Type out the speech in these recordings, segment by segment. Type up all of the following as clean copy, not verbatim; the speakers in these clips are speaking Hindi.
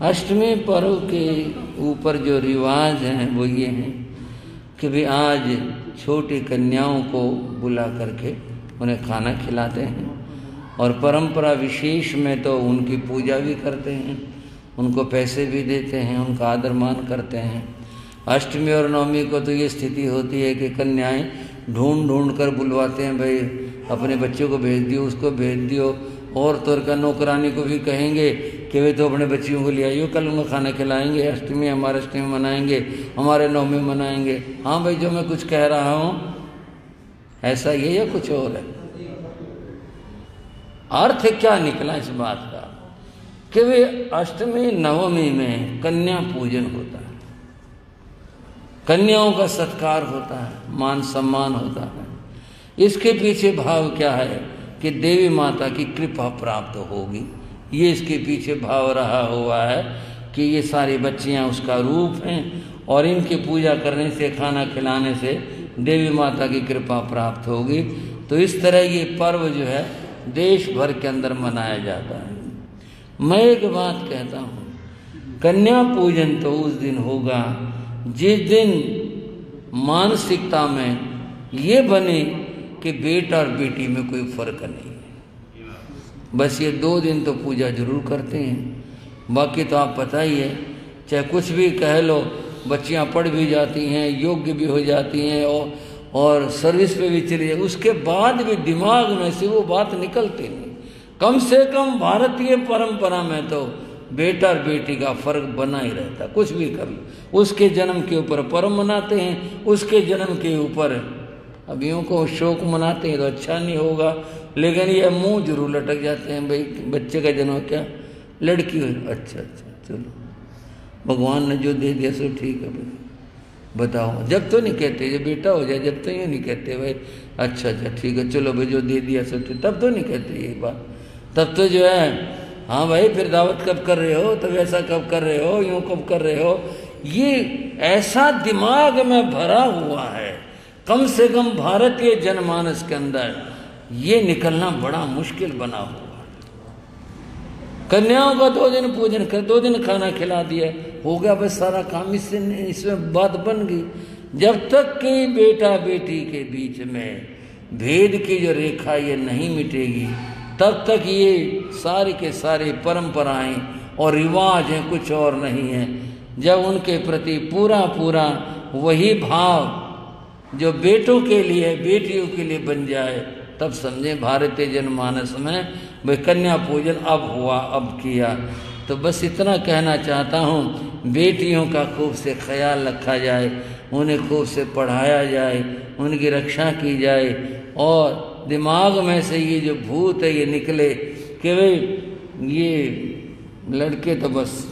अष्टमी पर्व के ऊपर जो रिवाज हैं वो ये हैं कि भाई आज छोटी कन्याओं को बुला करके उन्हें खाना खिलाते हैं और परंपरा विशेष में तो उनकी पूजा भी करते हैं, उनको पैसे भी देते हैं, उनका आदर मान करते हैं। अष्टमी और नवमी को तो ये स्थिति होती है कि कन्याएं ढूंढ ढूंढ कर बुलवाते हैं, भाई अपने बच्चों को भेज दियो, उसको भेज दियो। और तौर का नौकरानी को भी कहेंगे कि वे तो अपने बच्चियों को ले आइयो, कल उनको खाना खिलाएंगे, अष्टमी हमारे अष्टमी मनाएंगे, हमारे नवमी मनाएंगे। हाँ भाई, जो मैं कुछ कह रहा हूँ ऐसा ये या कुछ और है? अर्थ क्या निकला इस बात का कि वे अष्टमी नवमी में कन्या पूजन होता है, कन्याओं का सत्कार होता है, मान सम्मान होता है। इसके पीछे भाव क्या है कि देवी माता की कृपा प्राप्त होगी, ये इसके पीछे भाव रहा हुआ है कि ये सारी बच्चियां उसका रूप हैं और इनकी पूजा करने से, खाना खिलाने से देवी माता की कृपा प्राप्त होगी। तो इस तरह ये पर्व जो है देश भर के अंदर मनाया जाता है। मैं एक बात कहता हूँ, कन्या पूजन तो उस दिन होगा जिस दिन मानसिकता में ये बने कि बेटा और बेटी में कोई फर्क नहीं है। बस ये 2 दिन तो पूजा जरूर करते हैं, बाकी तो आप पता ही है, चाहे कुछ भी कह लो, बच्चियां पढ़ भी जाती हैं, योग्य भी हो जाती हैं और सर्विस पे भी चली जाए, उसके बाद भी दिमाग में से वो बात निकलती नहीं। कम से कम भारतीय परंपरा में तो बेटा और बेटी का फर्क बना ही रहता, कुछ भी कर लो। उसके जन्म के ऊपर पर्व मनाते हैं, उसके जन्म के ऊपर अभियों को शोक मनाते हैं तो अच्छा नहीं होगा, लेकिन ये मुंह जरूर लटक जाते हैं, भाई बच्चे का जन्म क्या, लड़की हो, अच्छा चलो भगवान ने जो दे दिया सो ठीक है भाई, बताओ। जब तो नहीं कहते ये बेटा हो जाए, जब तो ये नहीं कहते भाई अच्छा ठीक है चलो भाई जो दे दिया सो ठीक, तब तो नहीं कहते ये बात। तब तो जो है हाँ भाई फिर दावत कब कर रहे हो, तब ऐसा कब कर रहे हो, यूँ कब कर रहे हो, ये ऐसा दिमाग में भरा हुआ है। कम से कम भारतीय जनमानस के अंदर ये निकलना बड़ा मुश्किल बना हुआ। कन्याओं का 2 दिन पूजन कर, 2 दिन खाना खिला दिया, हो गया बस सारा काम, इसमें बात बन गई। जब तक कि बेटा बेटी के बीच में भेद की जो रेखा ये नहीं मिटेगी, तब तक ये सारी के सारी परंपराएं और रिवाज हैं, कुछ और नहीं है। जब उनके प्रति पूरा पूरा वही भाव जो बेटों के लिए बेटियों के लिए बन जाए, तब समझे भारतीय जनमानस में भाई कन्या पूजन अब हुआ, अब किया। तो बस इतना कहना चाहता हूँ, बेटियों का खूब से ख्याल रखा जाए, उन्हें खूब से पढ़ाया जाए, उनकी रक्षा की जाए और दिमाग में से ये जो भूत है ये निकले कि भाई ये लड़के तो बस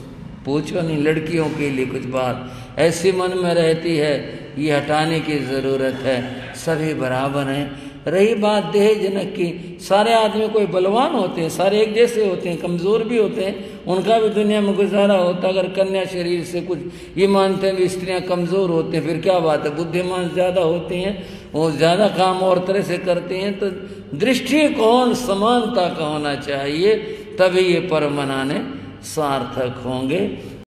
पूछो नहीं, लड़कियों के लिए कुछ बात ऐसी मन में रहती है, ये हटाने की ज़रूरत है। सभी बराबर हैं। रही बात दहेज जनक की, सारे आदमी कोई बलवान होते हैं, सारे एक जैसे होते हैं, कमज़ोर भी होते हैं, उनका भी दुनिया में गुजारा होता। अगर कन्या शरीर से कुछ ये मानते हैं भी स्त्रियाँ कमज़ोर होते हैं, फिर क्या बात है, बुद्धिमान ज़्यादा होते हैं, वो ज़्यादा काम और तरह से करते हैं। तो दृष्टिकोण समानता का होना चाहिए, तभी ये पर्व मनाने सार्थक होंगे।